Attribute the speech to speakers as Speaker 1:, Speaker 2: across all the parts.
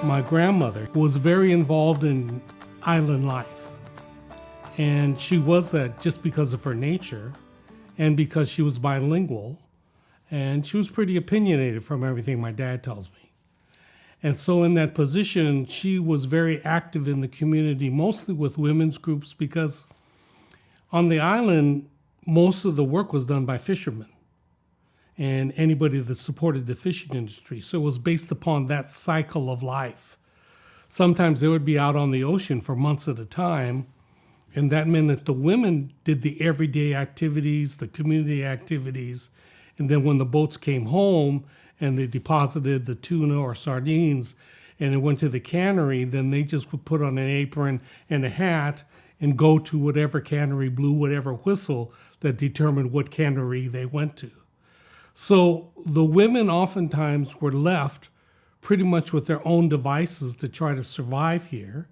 Speaker 1: My grandmother was very involved in island life. And she was that just because of her nature and because she was bilingual. And she was pretty opinionated from everything my dad tells me. And so in that position, she was very active in the community, mostly with women's groups, because on the island, most of the work was done by fishermen and anybody that supported the fishing industry. So it was based upon that cycle of life. Sometimes they would be out on the ocean for months at a time, and that meant that the women did the everyday activities, the community activities, and then when the boats came home and they deposited the tuna or sardines and it went to the cannery, then they just would put on an apron and a hat and go to whatever cannery blew whatever whistle that determined what cannery they went to. So the women oftentimes were left pretty much with their own devices to try to survive here.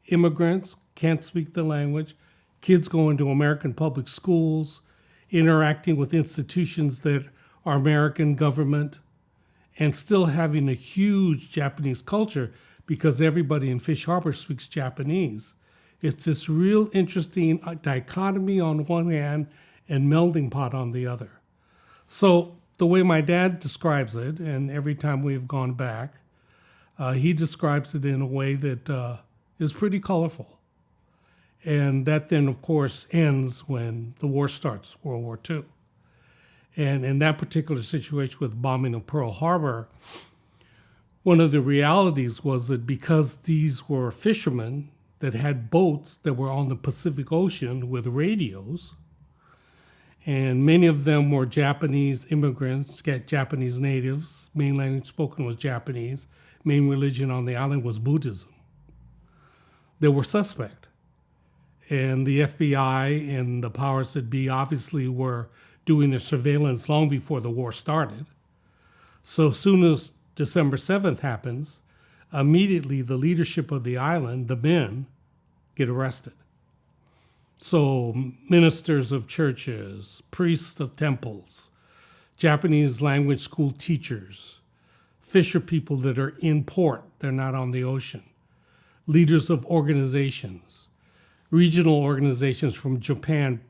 Speaker 1: Immigrants can't speak the language, kids going to American public schools, interacting with institutions that are American government, and still having a huge Japanese culture because everybody in Fish Harbor speaks Japanese. It's this real interesting dichotomy on one hand and melding pot on the other. So the way my dad describes it, and every time we've gone back, he describes it in a way that is pretty colorful. And that then, of course, ends when the war starts, World War II. And in that particular situation with bombing of Pearl Harbor, one of the realities was that because these were fishermen that had boats that were on the Pacific Ocean with radios, and many of them were Japanese immigrants, Japanese natives, main language spoken was Japanese, main religion on the island was Buddhism. They were suspect. And the FBI and the powers that be obviously were doing their surveillance long before the war started. So as soon as December 7th happens, immediately the leadership of the island, the men, get arrested. So ministers of churches, priests of temples, Japanese language school teachers, fisher people that are in port, they're not on the ocean, leaders of organizations, regional organizations from Japan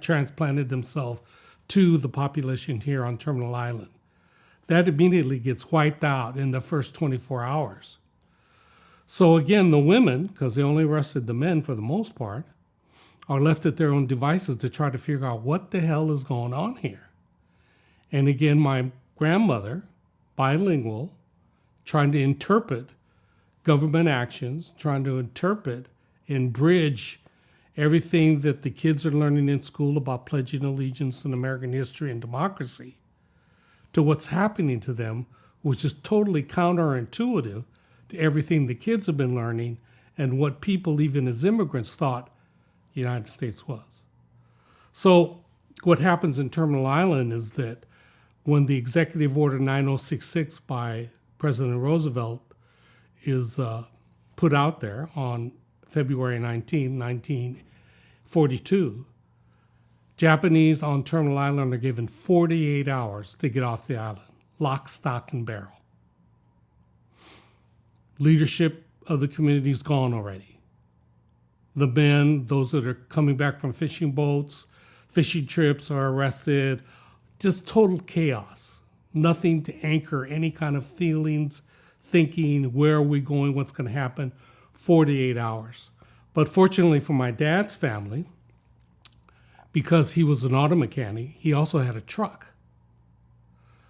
Speaker 1: transplanted themselves to the population here on Terminal Island. That immediately gets wiped out in the first 24 hours. So again, the women, because they only arrested the men for the most part, are left at their own devices to try to figure out what the hell is going on here. And again, my grandmother, bilingual, trying to interpret government actions, trying to interpret and bridge everything that the kids are learning in school about pledging allegiance and American history and democracy to what's happening to them, which is totally counterintuitive to everything the kids have been learning and what people, even as immigrants, thought the United States was. So what happens in Terminal Island is that when the Executive Order 9066 by President Roosevelt is put out there on February 19, 1942, Japanese on Terminal Island are given 48 hours to get off the island, lock, stock, and barrel. Leadership of the community is gone already. The men, those that are coming back from fishing boats, fishing trips are arrested. Just total chaos. Nothing to anchor any kind of feelings, thinking, where are we going, what's going to happen, 48 hours. But fortunately for my dad's family, because he was an auto mechanic, he also had a truck.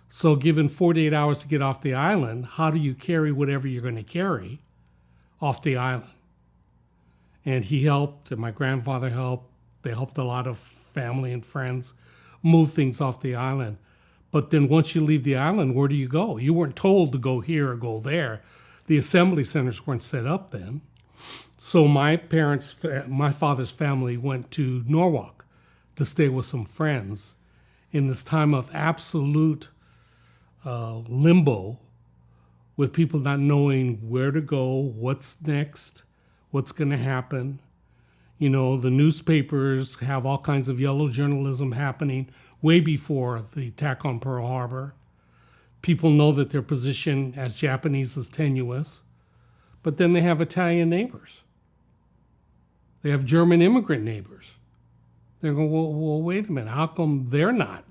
Speaker 1: So given 48 hours to get off the island, how do you carry whatever you're going to carry off the island? And he helped, and my grandfather helped. They helped a lot of family and friends move things off the island. But then once you leave the island, where do you go? You weren't told to go here or go there. The assembly centers weren't set up then. So my father's family went to Norwalk to stay with some friends in this time of absolute limbo, with people not knowing where to go, what's next, what's going to happen. You know, the newspapers have all kinds of yellow journalism happening way before the attack on Pearl Harbor. People know that their position as Japanese is tenuous. But then they have Italian neighbors. They have German immigrant neighbors. They're going, well, wait a minute. How come they're not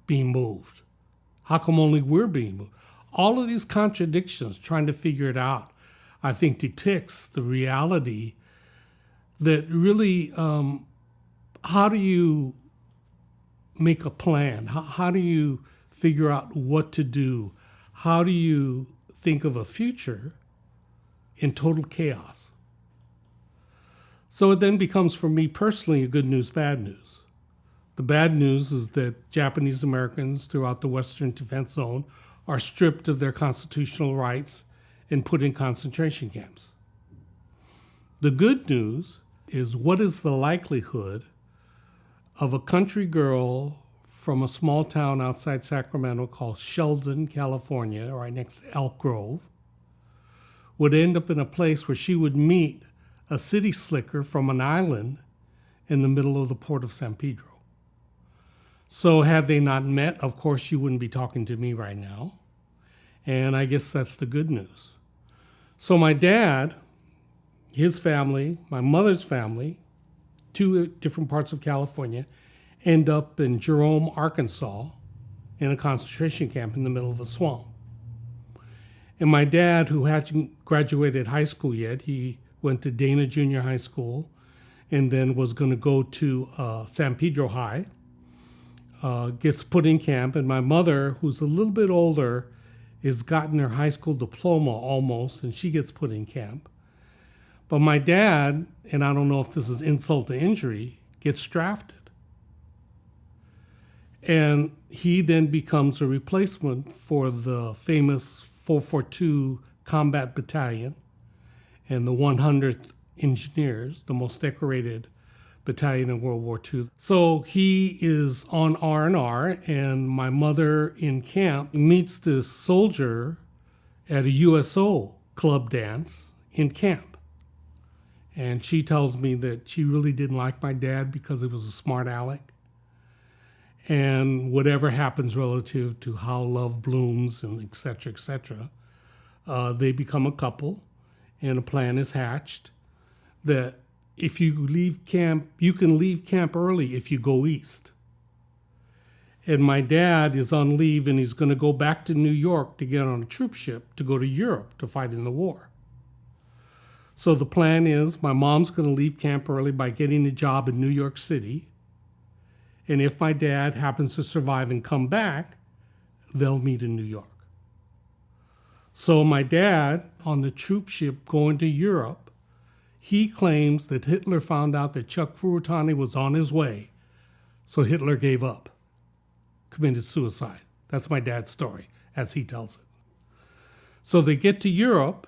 Speaker 1: being moved? How come only we're being moved? All of these contradictions, trying to figure it out, I think depicts the reality that really, how do you make a plan? How do you figure out what to do? How do you think of a future in total chaos? So it then becomes, for me personally, a good news, bad news. The bad news is that Japanese Americans throughout the Western Defense Zone are stripped of their constitutional rights and put in concentration camps. The good news is, what is the likelihood of a country girl from a small town outside Sacramento called Sheldon, California, right next to Elk Grove, would end up in a place where she would meet a city slicker from an island in the middle of the port of San Pedro. So had they not met, of course, she wouldn't be talking to me right now. And I guess that's the good news. So my dad, his family, my mother's family, two different parts of California, end up in Jerome, Arkansas, in a concentration camp in the middle of a swamp. And my dad, who hadn't graduated high school yet, he went to Dana Junior High School and then was going to go to San Pedro High, gets put in camp. And my mother, who's a little bit older, has gotten her high school diploma almost, and she gets put in camp. But my dad, and I don't know if this is insult to injury, gets drafted. And he then becomes a replacement for the famous 442 Combat Battalion and the 100th Engineers, the most decorated battalion in World War II. So he is on R&R, and my mother in camp meets this soldier at a USO club dance in camp. And she tells me that she really didn't like my dad because he was a smart aleck. And whatever happens relative to how love blooms and et cetera, they become a couple, and a plan is hatched that if you leave camp, you can leave camp early if you go east. And my dad is on leave, and he's going to go back to New York to get on a troop ship to go to Europe to fight in the war. So the plan is, my mom's going to leave camp early by getting a job in New York City. And if my dad happens to survive and come back, they'll meet in New York. So my dad, on the troop ship going to Europe, he claims that Hitler found out that Chuck Furutani was on his way. So Hitler gave up, committed suicide. That's my dad's story, as he tells it. So they get to Europe,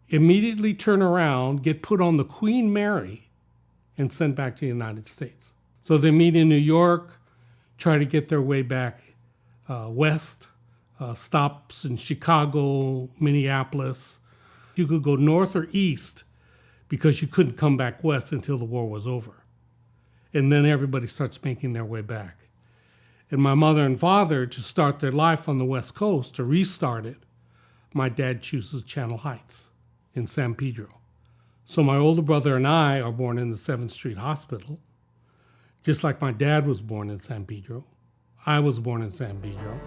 Speaker 1: immediately turn around, get put on the Queen Mary, and sent back to the United States. So they meet in New York, try to get their way back west, stops in Chicago, Minneapolis. You could go north or east because you couldn't come back west until the war was over. And then everybody starts making their way back. And my mother and father, to start their life on the West Coast, to restart it, my dad chooses Channel Heights in San Pedro. So my older brother and I are born in the 7th Street Hospital. Just like my dad was born in San Pedro, I was born in San Pedro.